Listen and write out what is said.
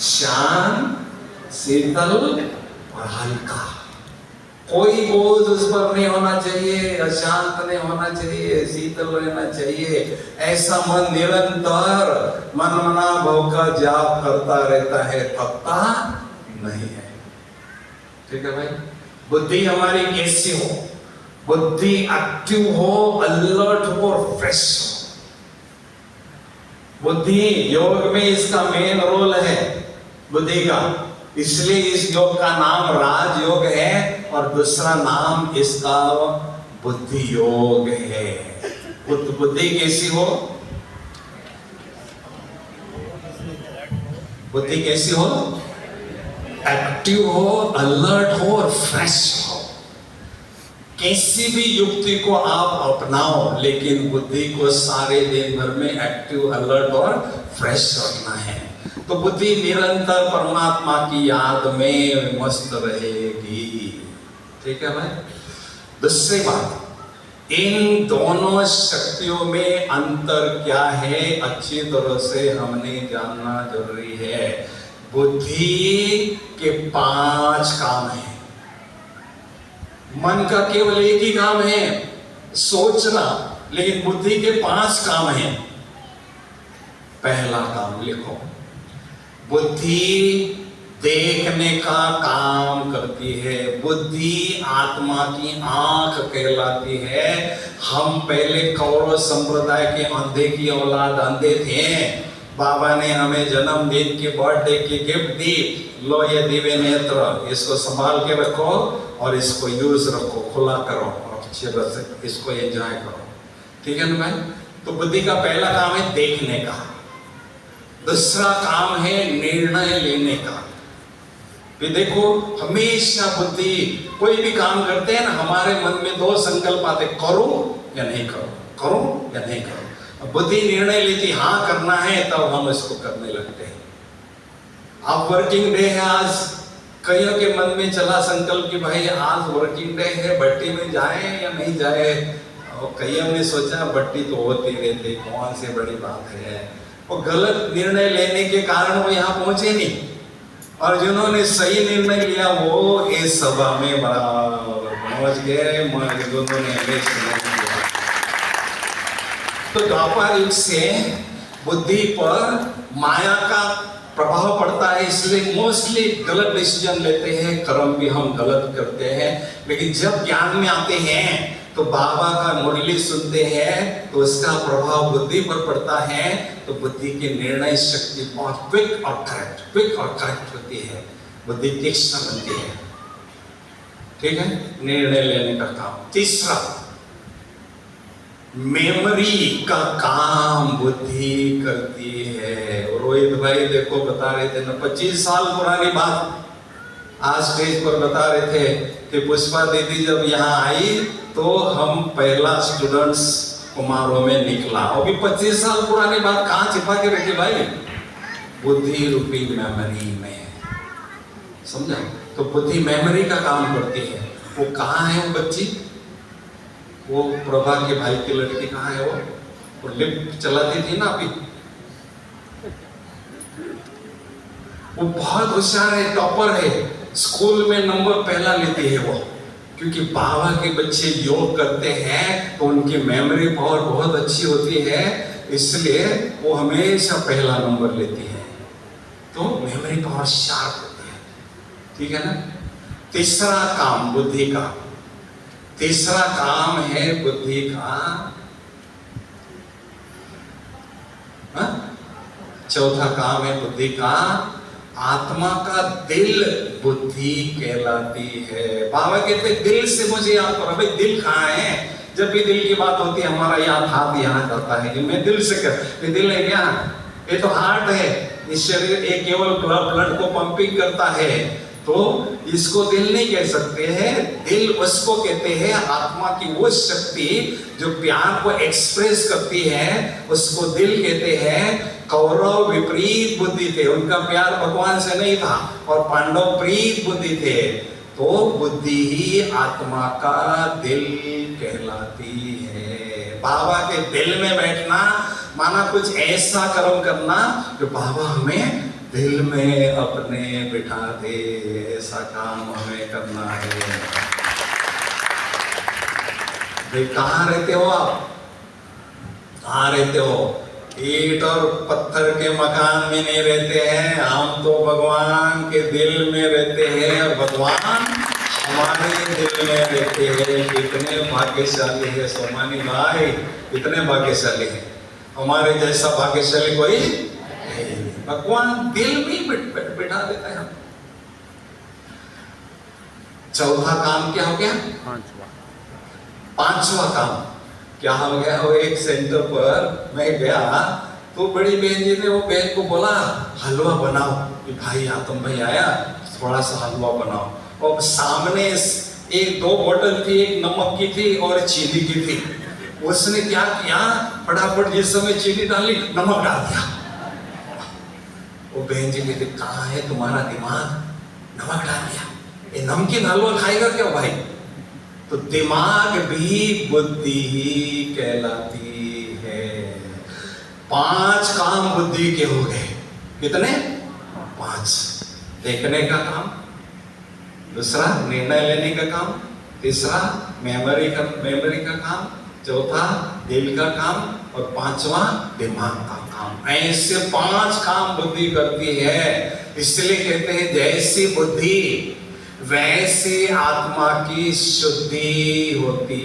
शांत, शीतल और हल्का। कोई बोझ उस पर नहीं होना चाहिए, अशांत नहीं होना चाहिए, शीतल रहना चाहिए। ऐसा मन निरंतर मनमना भाव का जाप करता रहता है, थकता नहीं है। ठीक है भाई। बुद्धि हमारी कैसी हो? बुद्धि एक्टिव हो, अलर्ट हो और फ्रेश हो। बुद्धि योग में इसका मेन रोल है बुद्धि का, इसलिए इस योग का नाम राजयोग है और दूसरा नाम इसका बुद्धि योग है। बुद्धि कैसी हो? बुद्धि कैसी हो? एक्टिव हो, अलर्ट हो और फ्रेश हो। किसी भी युक्ति को आप अपनाओ, लेकिन बुद्धि को सारे दिन भर में एक्टिव, अलर्ट और फ्रेश रखना है। तो बुद्धि निरंतर परमात्मा की याद में मस्त रहेगी। ठीक है भाई। दूसरी बात, इन दोनों शक्तियों में अंतर क्या है अच्छी तरह से हमने जानना जरूरी है। बुद्धि के 5 काम हैं। मन का केवल एक ही काम है, सोचना, लेकिन बुद्धि के 5 काम हैं। पहला काम लिखो, बुद्धि देखने का काम करती है। बुद्धि आत्मा की आंख कहलाती है। हम पहले कौरव संप्रदाय के अंधे की औलाद, अंधे थे। बाबा ने हमें जन्मदिन की, बर्थडे की गिफ्ट दी। लो ये दिव्य नेत्र, इसको संभाल के रखो और इसको यूज रखो, खुला करो और अच्छे से इसको एंजॉय करो। ठीक है ना भाई। तो बुद्धि का पहला काम है देखने का। दूसरा काम है निर्णय लेने का। ये देखो, हमेशा बुद्धि कोई भी काम करते हैं ना, हमारे मन में 2 संकल्प आते, करो या नहीं करो, करो या नहीं करो। बुद्धि निर्णय लेती हाँ करना है, तब हम इसको करने लगते हैं। अब वर्किंग डे है आज, कईयों के मन में चला संकल्प कि भाई आज वर्किंग डे है, भट्टी में जाए या नहीं जाए। और कईयों ने सोचा भट्टी तो होती रहती, कौन सी बड़ी बात है। वो गलत निर्णय लेने के कारण वो यहाँ पहुंचे नहीं, और जिन्होंने सही निर्णय लिया वो इस सभा में बराबर पहुंच गए। दोनों ने तो द्वापर युग से बुद्धि पर माया का प्रभाव पड़ता है, इसलिए मोस्टली गलत डिसीजन लेते हैं, कर्म भी हम गलत करते हैं। लेकिन जब ज्ञान में आते हैं तो बाबा का मुरली सुनते हैं तो उसका प्रभाव बुद्धि पर पड़ता है। तो बुद्धि की निर्णय शक्ति बहुत क्विक और करेक्ट होती है। बुद्धि तीक्ष्ण बनती है। ठीक है, निर्णय लेने का काम। तीसरा, मेमोरी का काम बुद्धि करती है। रोहित भाई देखो बता रहे थे ना, 25 साल पुरानी बात आज स्टेज पर बता रहे थे कि पुष्पा दीदी जब यहाँ आई तो हम पहला स्टूडेंट्स कुमारों में निकला। अभी 25 साल पुरानी बात कहाँ छिपा के रखी भाई? बुद्धि रूपी मेमोरी में। समझा? तो बुद्धि मेमोरी का काम करती है। वो कहाँ है वो बच्ची? वो प्रभा के भाई की लड़की कहाँ है? वो लिफ्ट चलाती थी ना अभी। वो बहुत होशियार है, टॉपर है, स्कूल में नंबर पहला लेती है वो। क्योंकि बाबा के बच्चे योग करते हैं तो उनकी मेमोरी पावर बहुत अच्छी होती है, इसलिए वो हमेशा पहला नंबर लेती है। तो मेमोरी पावर शार्प होती है। ठीक है ना। तीसरा काम बुद्धि का, तीसरा काम है बुद्धि का, चौथा काम है बुद्धि का आत्मा का दिल बुद्धि कहलाती है। बाबा कहते दिल से मुझे याद करो। भाई दिल कहाँ है? जब भी दिल की बात होती है हमारा याद हाथ यहाँ जाता है कि मैं दिल से कर। ये दिल है क्या? ये तो हार्ट है। इस शरीर ये केवल ब्लड को पंपिंग करता है, तो इसको दिल नहीं कह सकते हैं। दिल उसको कहते हैं, आत्मा की वो शक्ति जो प्यार को एक्सप्रेस करती है उसको दिल कहते हैं। कौरव विपरीत बुद्धि थे, उनका प्यार भगवान से नहीं था, और पांडव प्रीत बुद्धि थे। तो बुद्धि ही आत्मा का दिल कहलाती है। बाबा के दिल में बैठना माना कुछ ऐसा कर्म करना जो बाबा हमें दिल में अपने बिठा दे, ऐसा काम हमें करना है। भाई कहाँ रहते हो आप? कहाँ रहते हो? ईंट और पत्थर के मकान में नहीं रहते हैं, हम तो भगवान के दिल में रहते हैं और भगवान हमारे दिल में रहते हैं। कितने भाग्यशाली है सोमानी भाई, कितने भाग्यशाली है। हमारे जैसा भाग्यशाली कोई नहीं। भगवान दिल में बिठा देता है हम। चौथा काम क्या हो गया? पांचवा काम क्या हो गया? वो एक सेंटर पर मैं गया तो बड़ी बहन जी ने वो बहन को बोला हलवा बनाओ। कि भाई आतम भाई आया, थोड़ा सा हलवा बनाओ। और सामने एक दो बोतल थी, एक नमक की थी और चीनी की थी। उसने क्या किया, फटाफट जिस समय चीनी डाली नमक डाल दिया। वो बहन जी कहते कहाँ है तुम्हारा दिमाग, नमक डाल दिया। ये नमकीन हलवा खाएगा क्या भाई? तो दिमाग भी बुद्धि ही कहलाती है। 5 काम बुद्धि के हो गए। कितने? 5। देखने का काम, दूसरा निर्णय लेने का काम, तीसरा मेमोरी का काम, चौथा दिल का काम और 5वां दिमाग का काम। ऐसे 5 काम बुद्धि करती है। इसलिए कहते हैं जैसी बुद्धि वैसी आत्मा की शुद्धि होती